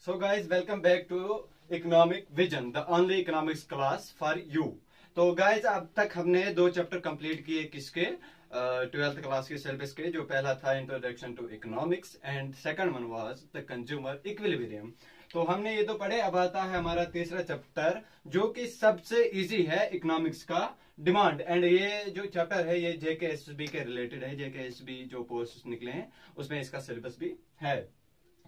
So guys, welcome back to Economic Vision, the only economics class for you. तो guys, अब तक हमने 2 chapter complete किए किसके 12th क्लास के सिलेबस के। जो पहला था introduction to economics and second one was the consumer equilibrium. तो हमने ये तो पढ़े। अब आता है हमारा तीसरा चैप्टर जो कि सबसे इजी है इकोनॉमिक्स का, डिमांड। एंड ये जो चैप्टर है ये जेकेएसबी के रिलेटेड है। जेकेएसबी जो पोस्ट निकले हैं उसमें इसका सिलेबस भी है।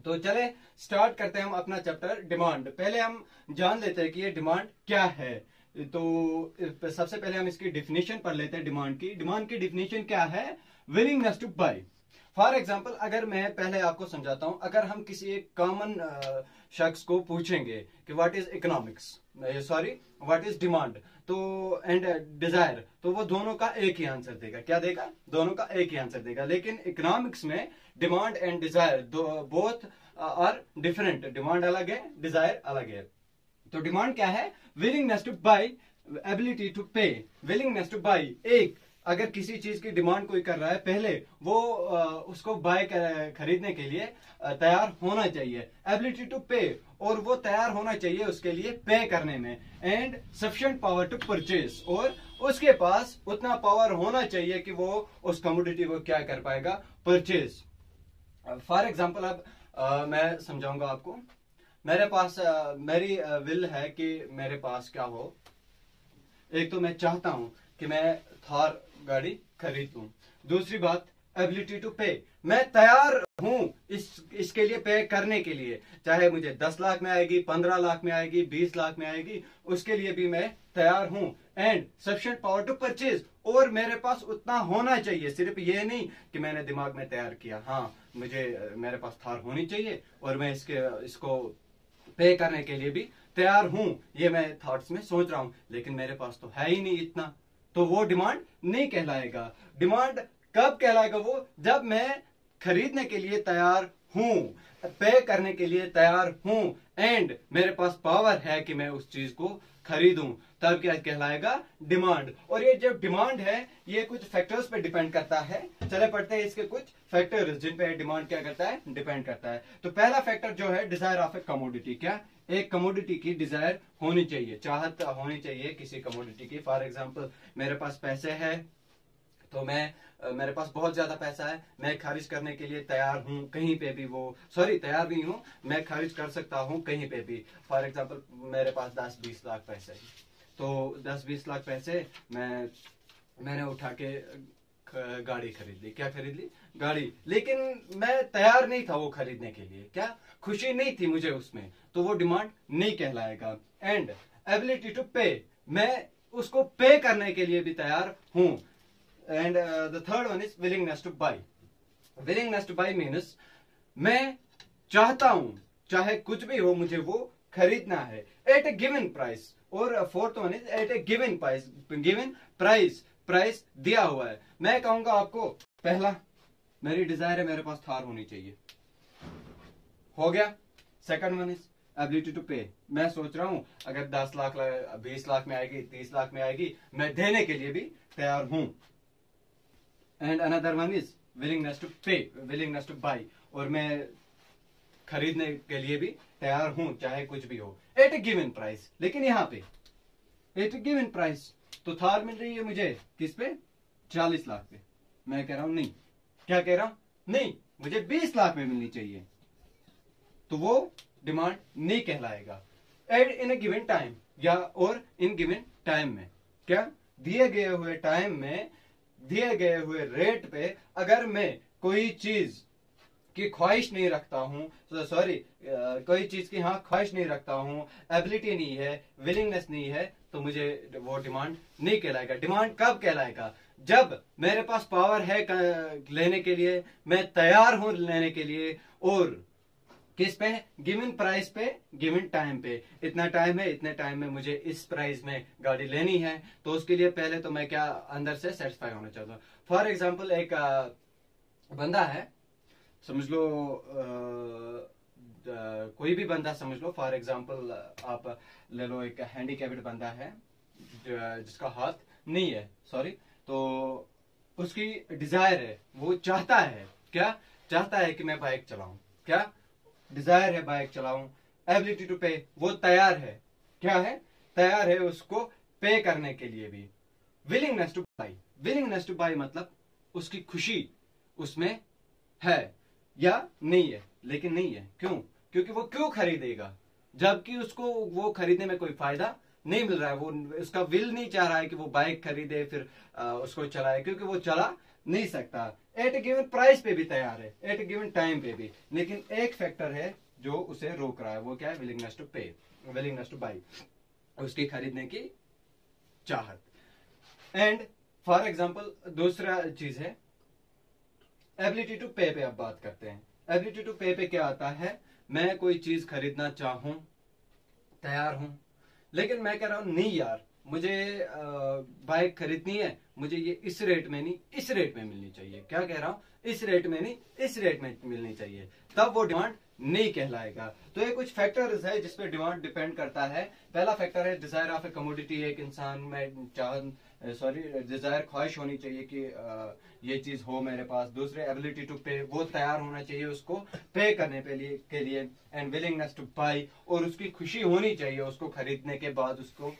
तो चले स्टार्ट करते हैं हम अपना चैप्टर डिमांड। पहले हम जान लेते हैं कि ये डिमांड क्या है। तो सबसे पहले हम इसकी डिफिनेशन पढ़ लेते हैं डिमांड की। डिमांड की डिफिनेशन क्या है? Willingness to buy. For example, अगर मैं पहले आपको समझाता हूं, अगर हम किसी एक कॉमन शख्स को पूछेंगे कि what is economics, sorry what is demand तो एंड डिजायर, तो वो दोनों का एक ही आंसर देगा। क्या देगा? दोनों का एक ही आंसर देगा। लेकिन इकोनॉमिक्स में demand and desire both are different. Demand अलग है, डिजायर अलग है। तो डिमांड क्या है? Willingness to buy, ability to pay. Willingness to buy, एक अगर किसी चीज की डिमांड कोई कर रहा है, पहले वो उसको बाय खरीदने के लिए तैयार होना चाहिए। एबिलिटी टू पे, और वो तैयार होना चाहिए उसके लिए पे करने में। And sufficient power to purchase, और उसके पास उतना पावर होना चाहिए कि वो उस कमोडिटी को क्या कर पाएगा, परचेज। फॉर एग्जाम्पल, अब मैं समझाऊंगा आपको। मेरे पास मेरी विल है कि मेरे पास क्या हो। एक तो मैं चाहता हूं कि मैं थार गाड़ी खरीदूं। दूसरी बात, एबिलिटी टू पे, मैं तैयार हूं इसके लिए पे करने के लिए। चाहे मुझे 10 लाख में आएगी, 15 लाख में आएगी, 20 लाख में आएगी, उसके लिए भी मैं तैयार हूं। And sufficient power to purchase, और मेरे पास उतना होना चाहिए। सिर्फ ये नहीं कि मैंने दिमाग में तैयार किया, हाँ मुझे मेरे पास थार होनी चाहिए और मैं इसको पे करने के लिए भी तैयार हूं। ये मैं थॉट्स में सोच रहा हूं, लेकिन मेरे पास तो है ही नहीं इतना। तो वो डिमांड नहीं कहलाएगा। डिमांड कब कहलाएगा? वो जब मैं खरीदने के लिए तैयार हूं, पे करने के लिए तैयार हूं, एंड मेरे पास पावर है कि मैं उस चीज को खरीदूं, तब क्या कहलाएगा? डिमांड। और ये जो डिमांड है ये कुछ फैक्टर्स पे डिपेंड करता है। चले पढ़ते हैं इसके कुछ फैक्टर्स जिन पे डिमांड क्या करता है, डिपेंड करता है। तो पहला फैक्टर जो है, डिजायर ऑफ ए कमोडिटी। क्या? एक कमोडिटी की डिजायर होनी चाहिए, चाहत होनी चाहिए किसी कमोडिटी की। फॉर एग्जाम्पल, मेरे पास पैसे है तो मेरे पास बहुत ज्यादा पैसा है, मैं खर्च करने के लिए तैयार हूं कहीं पे भी। वो सॉरी तैयार नहीं हूं, मैं खर्च कर सकता हूं कहीं पे भी। फॉर एग्जाम्पल, मेरे पास 10-20 लाख पैसे है, तो 10-20 लाख पैसे मैंने उठा के गाड़ी खरीद ली। क्या खरीद ली? गाड़ी। लेकिन मैं तैयार नहीं था वो खरीदने के लिए। क्या? खुशी नहीं थी मुझे उसमें, तो वो डिमांड नहीं कहलाएगा। एंड एबिलिटी टू पे, मैं उसको पे करने के लिए भी तैयार हूं। And the third one is willingness to buy. Willingness to buy means मैं चाहता हूं, चाहे कुछ भी हो, मुझे वो खरीदना है एट ए गिवन प्राइस। और fourth one is at a given price. Given price, price दिया हुआ है। मैं कहूंगा आपको, पहला मेरी डिजायर है मेरे पास थार होनी चाहिए, हो गया। Second one is ability to pay, मैं सोच रहा हूं अगर 10 लाख 20 लाख में आएगी, 30 लाख में आएगी, मैं देने के लिए भी तैयार हूं। And another one is willingness to pay, willingness to buy, और मैं खरीदने के लिए भी तैयार हूं चाहे कुछ भी हो एट ए गिवन प्राइस। लेकिन यहां पे एट ए गिवन प्राइस, तो थार मिल रही है मुझे किस पे? 40 लाख पे। मैं कह रहा हूं नहीं। क्या कह रहा हूं? नहीं, मुझे 20 लाख में मिलनी चाहिए, तो वो डिमांड नहीं कहलाएगा। एड इन ए गिवन टाइम, या और इन गिवन टाइम में। क्या? दिए गए हुए टाइम में, दिए गए हुए रेट पे अगर मैं कोई चीज की ख्वाहिश नहीं रखता हूं, सॉरी कोई चीज की हाँ ख्वाहिश नहीं रखता हूं, एबिलिटी नहीं है, विलिंगनेस नहीं है, तो मुझे वो डिमांड नहीं कहलाएगा। डिमांड कब कहलाएगा? जब मेरे पास पावर है लेने के लिए, मैं तैयार हूं लेने के लिए, और किस पे? गिवन प्राइस पे, गिवन टाइम पे। इतना टाइम है, इतने टाइम में मुझे इस प्राइस में गाड़ी लेनी है, तो उसके लिए पहले तो मैं क्या अंदर से सेटिस्फाई होना चाहता हूँ। फॉर एग्जाम्पल, एक बंदा है, समझ लो कोई भी बंदा समझ लो। फॉर एग्जाम्पल आप ले लो एक हैंडीकैप्ड बंदा है जिसका हाथ नहीं है, सॉरी, तो उसकी डिजायर है, वो चाहता है, क्या चाहता है कि मैं बाइक चलाऊं। क्या डिजायर है? बाइक चलाऊं। एबिलिटी टू पे, वो तैयार है, क्या है, तैयार है उसको पे करने के लिए भी। Willingness two by, willingness two by मतलब उसकी खुशी उसमें है या नहीं है, लेकिन नहीं है क्यों, क्योंकि वो क्यों खरीदेगा जबकि उसको वो खरीदने में कोई फायदा नहीं मिल रहा है, वो उसका विल नहीं चाह रहा है कि वो बाइक खरीदे फिर उसको चलाए, क्योंकि वो चला नहीं सकता। एट ए गिवन प्राइस पे भी तैयार है, एट ए गिवन टाइम पे भी, लेकिन एक फैक्टर है जो उसे रोक रहा है, वो क्या है, willingness to pay, willingness two by, उसकी खरीदने की चाहत। एंड फॉर एग्जाम्पल दूसरा चीज है एबिलिटी टू पे अब बात करते हैं। एबिलिटी टू पे क्या आता है, मैं कोई चीज खरीदना चाहूं, तैयार हूं, लेकिन मैं कह रहा हूं नहीं यार मुझे बाइक खरीदनी है, मुझे ये इस रेट में नहीं इस रेट में मिलनी चाहिए, क्या कह रहा हूं, इस रेट में नहीं इस रेट में मिलनी चाहिए, तब वो डिमांड नहीं कहलाएगा। तो ये कुछ फैक्टर्स है जिसपे डिमांड डिपेंड करता है। पहला फैक्टर है डिजायर ऑफ ए कमोडिटी, एक इंसान में डिजायर, ख्वाहिश होनी चाहिए कि ये चीज हो मेरे पास। दूसरे एबिलिटी टू पे, वो तैयार होना चाहिए उसको पे करने के लिए। एंड विलिंगनेस टू बाई, और उसकी खुशी होनी चाहिए उसको खरीदने के बाद, उसको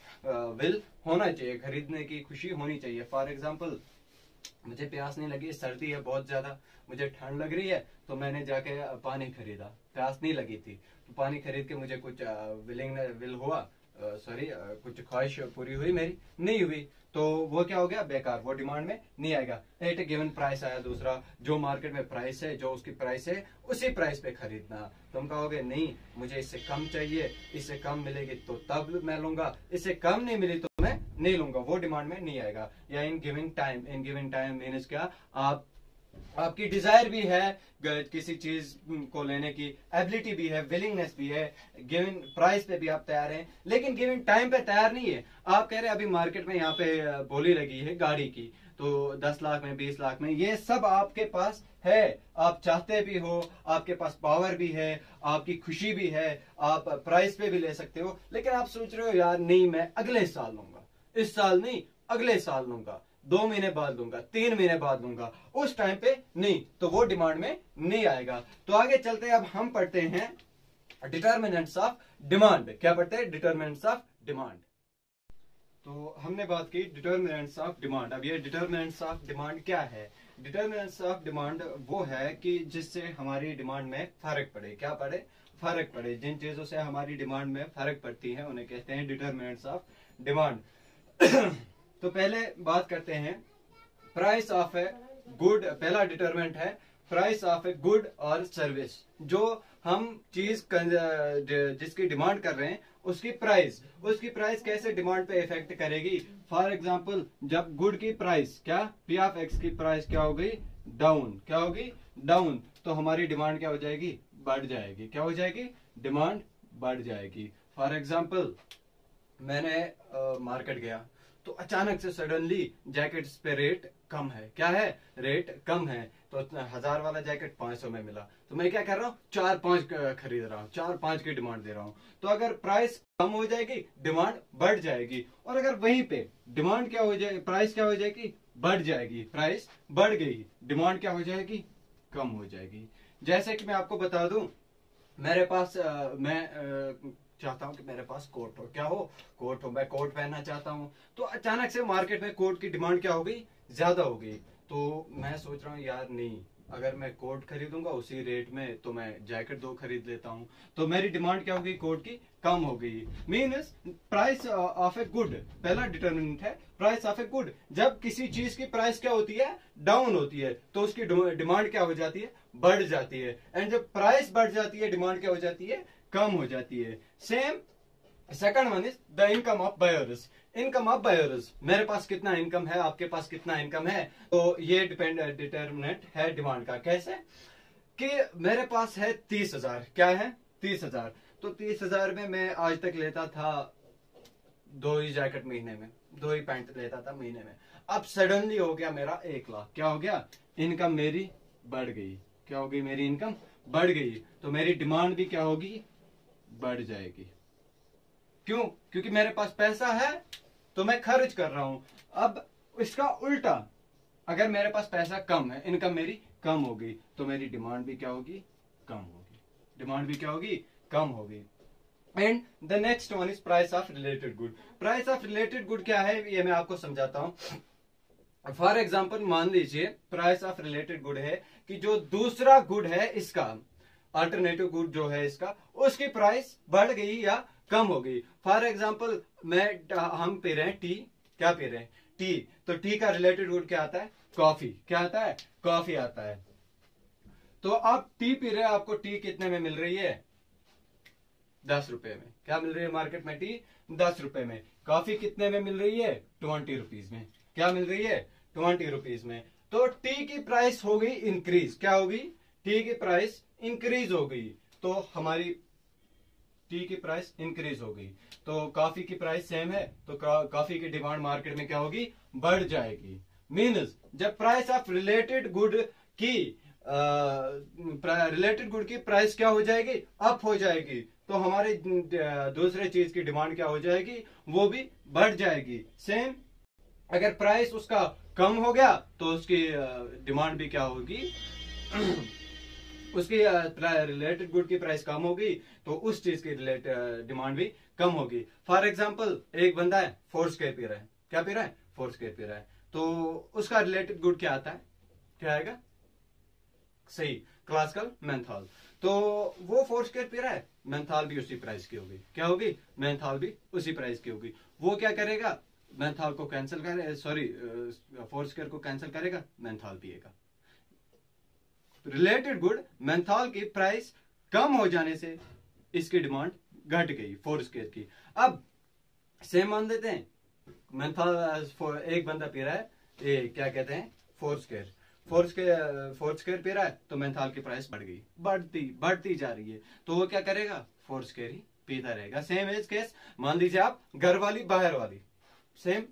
विल होना चाहिए, खरीदने की खुशी होनी चाहिए। फॉर एग्जाम्पल मुझे प्यास नहीं लगी, सर्दी है बहुत ज्यादा, मुझे ठंड लग रही है, तो मैंने जाके पानी खरीदा, प्यास नहीं लगी थी तो पानी खरीद के मुझे कुछ विल हुआ, कुछ ख्वाहिश पूरी हुई, मेरी नहीं हुई, तो वो क्या हो गया, बेकार, वो डिमांड में नहीं आएगा। एट ए गिवन प्राइस आया दूसरा, जो मार्केट में प्राइस है, जो उसकी प्राइस है उसी प्राइस पे खरीदना। तुम कहोगे नहीं मुझे इससे कम चाहिए, इससे कम मिलेगी तो तब मैं लूंगा, इससे कम नहीं मिली तो मैं नहीं लूंगा, वो डिमांड में नहीं आएगा। या in giving time, in giving time means क्या, आपकी डिजायर भी है किसी चीज को लेने की, एबिलिटी भी है, विलिंगनेस भी है, गिवन प्राइस पे भी आप तैयार हैं, लेकिन गिवन टाइम पे तैयार नहीं है। आप कह रहे हैं अभी मार्केट में यहाँ पे बोली लगी है गाड़ी की, तो 10 लाख में, 20 लाख में, ये सब आपके पास है, आप चाहते भी हो, आपके पास पावर भी है, आपकी खुशी भी है, आप प्राइस पे भी ले सकते हो, लेकिन आप सोच रहे हो यार नहीं मैं अगले साल लूंगा, इस साल नहीं अगले साल लूंगा, 2 महीने बाद लूंगा, 3 महीने बाद लूंगा, उस टाइम पे नहीं, तो वो डिमांड में नहीं आएगा। तो आगे चलते हैं, अब हम पढ़ते हैं डिटर्मिनेंट्स ऑफ डिमांड। क्या पढ़ते हैं, डिटर्मिनेंट्स ऑफ डिमांड। तो हमने बात की डिटर्मिनेंट्स ऑफ डिमांड। अब ये डिटर्मिनेंट्स ऑफ डिमांड क्या है, डिटर्मिनेंट्स ऑफ डिमांड वो है कि जिससे हमारी डिमांड में फर्क पड़े, क्या पड़े, फर्क पड़े, जिन चीजों से हमारी डिमांड में फर्क पड़ती है उन्हें कहते हैं डिटर्मिनेंट्स ऑफ डिमांड। तो पहले बात करते हैं प्राइस ऑफ ए गुड। पहला डिटरमिनेंट है प्राइस ऑफ ए गुड और सर्विस, जो हम चीज जिसकी डिमांड कर रहे हैं उसकी प्राइस कैसे डिमांड पे इफेक्ट करेगी। फॉर एग्जांपल जब गुड की प्राइस, क्या, पी ऑफ एक्स की प्राइस क्या हो गई, डाउन, क्या होगी, डाउन, तो हमारी डिमांड क्या हो जाएगी, बढ़ जाएगी, क्या हो जाएगी, डिमांड बढ़ जाएगी। फॉर एग्जाम्पल मैंने मार्केट गया तो अचानक से सडनली जैकेट्स पे रेट कम है, क्या है, रेट कम है, तो 1000 वाला जैकेट 500 में मिला, तो मैं क्या कर रहा हूँ, 4-5 खरीद रहा हूँ, 4-5 की डिमांड दे रहा हूँ। तो अगर प्राइस कम हो जाएगी डिमांड बढ़ जाएगी, और अगर वहीं पे डिमांड क्या हो जाए, प्राइस क्या हो जाएगी, बढ़ जाएगी, प्राइस बढ़ गई, डिमांड क्या हो जाएगी, कम हो जाएगी। जैसे कि मैं आपको बता दूं, मेरे पास मैं चाहता हूं कि मेरे पास कोट हो, क्या हो, कोट हो, मैं कोट पहनना चाहता हूं, तो अचानक से मार्केट में कोट की डिमांड क्या हो गई, ज्यादा हो गई, तो मैं सोच रहा हूं यार नहीं, अगर मैं कोट खरीदूंगा उसी रेट में तो मैं जैकेट 2 खरीद लेता हूं, तो मेरी डिमांड क्या हो गई, कोट की कम हो गई। Means price of a good, पहला डिटरमिनेंट है प्राइस ऑफ ए गुड। जब किसी चीज की प्राइस क्या होती है, डाउन होती है, तो उसकी डिमांड क्या हो जाती है, बढ़ जाती है। एंड जब प्राइस बढ़ जाती है डिमांड क्या हो जाती है, कम हो जाती है। Same second one is the income of buyers. Income of buyers, मेरे पास कितना इनकम है, आपके पास कितना इनकम है, तो ये डिटरमिनेंट है डिमांड का। कैसे कि मेरे पास है 30,000, क्या है 30,000, तो 30,000 में मैं आज तक लेता था 2 ही जैकेट महीने में, 2 ही पैंट लेता था महीने में, अब सडनली हो गया मेरा 1 लाख, क्या हो गया, इनकम मेरी बढ़ गई, क्या हो गई, मेरी इनकम बढ़ गई, तो मेरी डिमांड भी क्या होगी, बढ़ जाएगी। क्यों, क्योंकि मेरे पास पैसा है तो मैं खर्च कर रहा हूं। अब इसका उल्टा, अगर मेरे पास पैसा कम है, इनकम मेरी कम होगी, तो मेरी डिमांड भी क्या होगी, कम होगी, डिमांड भी क्या होगी, कम होगी। And the next one is price of related good. Price of related good क्या है ये मैं आपको समझाता हूं। फॉर एग्जाम्पल मान लीजिए प्राइस ऑफ रिलेटेड गुड है कि जो दूसरा गुड है इसका, अल्टरनेटिव गुड जो है इसका, उसकी प्राइस बढ़ गई या कम हो गई। फॉर एग्जाम्पल हम पी रहे हैं टी, क्या पी रहे हैं? टी। तो टी का रिलेटेड गुड क्या आता है? कॉफी। क्या आता है? कॉफी आता है। तो आप टी पी रहे हैं, आपको टी कितने में मिल रही है? 10 रुपए में। क्या मिल रही है मार्केट में? टी 10 रुपए में। कॉफी कितने में मिल रही है? 20 रुपीज में। क्या मिल रही है? 20 रुपीज में। तो टी की प्राइस हो गई इंक्रीज। क्या होगी? टी की प्राइस इंक्रीज हो गई। तो हमारी टी की प्राइस इंक्रीज हो गई। तो कॉफी की प्राइस सेम है, तो कॉफी की डिमांड मार्केट में क्या होगी? बढ़ जाएगी। मीन्स जब प्राइस ऑफ रिलेटेड गुड की रिलेटेड गुड की प्राइस क्या हो जाएगी? अप हो जाएगी। तो हमारे दूसरे चीज की डिमांड क्या हो जाएगी? वो भी बढ़ जाएगी। सेम अगर प्राइस उसका कम हो गया तो उसकी डिमांड भी क्या होगी? उसकी रिलेटेड गुड की प्राइस कम होगी तो उस चीज की डिमांड भी कम होगी। फॉर एग्जाम्पल एक बंदा है फोर्स्क्वेयर पी रहा है। क्या पी रहा है? फोर्स्क्वेयर पी रहा है। तो उसका रिलेटेड गुड क्या आता है? क्या आएगा? सही, क्लासिकल मेंथॉल। तो वो फोर्स्क्वेयर पी रहा है, मेंथॉल भी उसी प्राइस की होगी। क्या होगी? मेंथॉल भी उसी प्राइस की होगी। वो क्या करेगा? मेंथॉल को कैंसिल करे, सॉरी फोर्स्क्वेयर को कैंसिल करेगा, मेंथॉल पिएगा। रिलेटेड गुड मेंथॉल की प्राइस कम हो जाने से इसकी डिमांड घट गई फोर्स्क्वेयर की। अब सेम मान देते हैं मेंथॉल एक बंदा पी रहा है, ये क्या कहते हैं? फोर्स्क्वेयर। फोर्स्क्वेयर पी रहा है तो मेंथॉल की प्राइस बढ़ गई, बढ़ती जा रही है। तो वो क्या करेगा? फोर्स्क्वेयर ही पीता रहेगा। सेम एज केस मान लीजिए आप घर वाली बाहर वाली, सेम।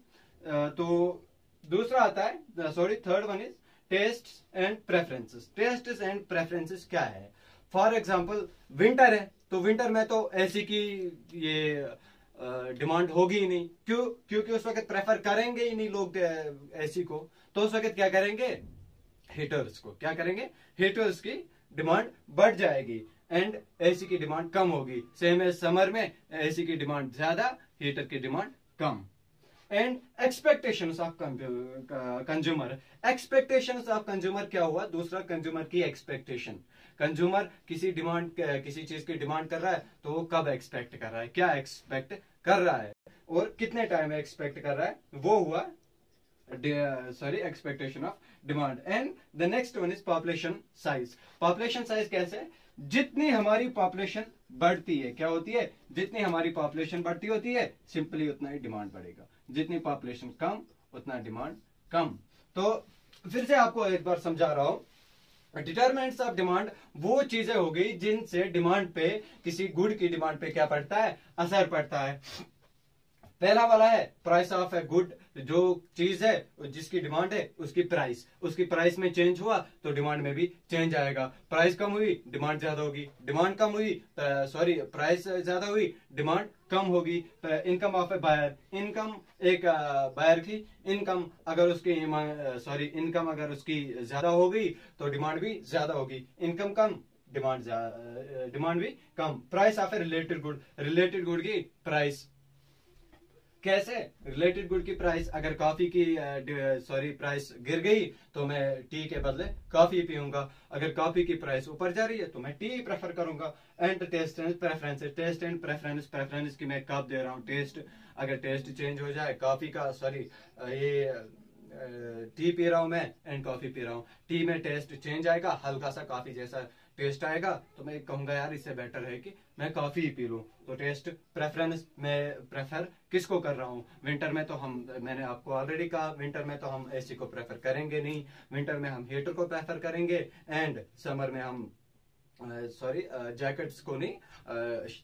तो दूसरा आता है, sorry third one is taste and preferences. Taste and preferences क्या है? फॉर एग्जाम्पल विंटर है, तो विंटर में तो एसी की ये डिमांड होगी ही नहीं। क्यों? क्योंकि उस वक्त प्रेफर करेंगे ही नहीं लोग एसी को। तो उस वक्त क्या करेंगे? हीटर्स को। क्या करेंगे? हीटर्स की डिमांड बढ़ जाएगी एंड एसी की डिमांड कम होगी। सेम एज समर में एसी की डिमांड ज्यादा, हीटर की demand come. And expectations of consumer. Expectations of consumer क्या हुआ? दूसरा कंज्यूमर की एक्सपेक्टेशन। कंज्यूमर किसी चीज की डिमांड कर रहा है तो वो कब एक्सपेक्ट कर रहा है, क्या एक्सपेक्ट कर रहा है और कितने टाइम में एक्सपेक्ट कर रहा है, वो हुआ expectation of demand. And the next one is population size. Population size कैसे? जितनी हमारी पॉपुलेशन बढ़ती है, क्या होती है? जितनी हमारी पॉपुलेशन बढ़ती होती है सिंपली उतना ही डिमांड बढ़ेगा। जितनी पॉपुलेशन कम उतना डिमांड कम। तो फिर से आपको एक बार समझा रहा हूं, डिटरमिनेंट्स ऑफ डिमांड वो चीजें हो गई जिनसे डिमांड पे, किसी गुड की डिमांड पे क्या पड़ता है? असर पड़ता है। पहला वाला है प्राइस ऑफ ए गुड। जो चीज है जिसकी डिमांड है उसकी प्राइस में चेंज हुआ तो डिमांड में भी चेंज आएगा। प्राइस कम हुई डिमांड ज्यादा होगी, डिमांड कम हुई प्राइस ज्यादा हुई डिमांड कम होगी। Income of a buyer. Income एक बायर की इनकम अगर उसकी इनकम अगर उसकी ज्यादा हो गई तो डिमांड भी ज्यादा होगी। इनकम कम, डिमांड भी कम। Price of a related good की प्राइस कैसे? रिलेटेड गुड की प्राइस अगर कॉफी की प्राइस गिर गई तो मैं टी के बदले कॉफी पीऊंगा। अगर कॉफी की प्राइस ऊपर जा रही है तो मैं टी प्रेफर करूंगा। And taste and preferences. Taste and preference की मैं कब दे रहा हूँ? टेस्ट, अगर टेस्ट चेंज हो जाए कॉफी का, टी पी रहा हूं मैं एंड कॉफी पी रहा हूँ, टी में टेस्ट चेंज आएगा, हल्का सा कॉफी जैसा टेस्ट आएगा, तो मैं कहूंगा यार इससे बेटर है कि मैं कॉफी ही पी लूं। तो टेस्ट प्रेफरेंस मैं प्रेफर किसको कर रहा हूँ? विंटर में तो मैंने आपको ऑलरेडी कहा, विंटर में तो हम एसी को प्रेफर करेंगे नहीं, विंटर में हम हीटर को प्रेफर करेंगे एंड समर में हम जैकेट्स को नहीं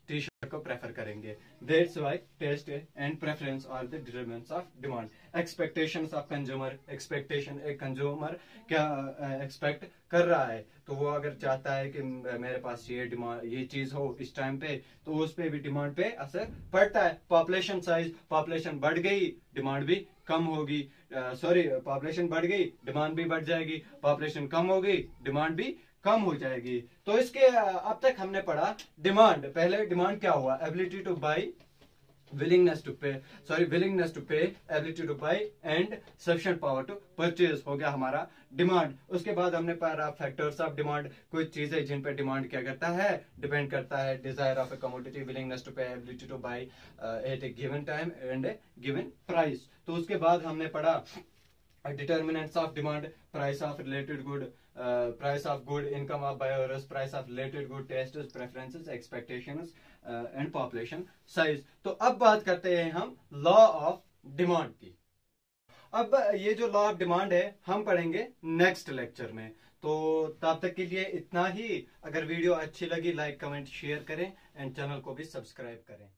टी शर्ट को प्रेफर करेंगे। That's why taste and preference are the determinants of demand. Expectations of consumer. Expectation, एक कंज्यूमर क्या एक्सपेक्ट कर रहा है, तो वो अगर चाहता है कि मेरे पास ये चीज हो इस टाइम पे, तो उस पे भी डिमांड पे असर पड़ता है। पॉपुलेशन साइज, पॉपुलेशन बढ़ गई डिमांड भी कम होगी। पॉपुलेशन बढ़ गई डिमांड भी बढ़ जाएगी, पॉपुलेशन कम हो गई डिमांड भी कम हो जाएगी। तो इसके अब तक हमने पढ़ा डिमांड। पहले डिमांड क्या हुआ, ability to by, willingness to pay, ability to buy and sufficient power to purchase हो गया हमारा डिमांड। उसके बाद हमने पढ़ा फैक्टर्स ऑफ डिमांड, कुछ चीजें जिन पे डिमांड क्या करता है, डिपेंड करता है। Desire of a commodity, willingness to pay, ability to buy at a given time and a given price. तो उसके बाद हमने पढ़ा determinants of demand, price of related good, price of good, income of buyers, price of related good, tastes, preferences, expectations and population size। तो अब बात करते हैं हम लॉ ऑफ डिमांड की। अब ये जो लॉ ऑफ डिमांड है हम पढ़ेंगे नेक्स्ट लेक्चर में। तो तब तक के लिए इतना ही। अगर वीडियो अच्छी लगी लाइक कमेंट शेयर करें एंड चैनल को भी सब्सक्राइब करें।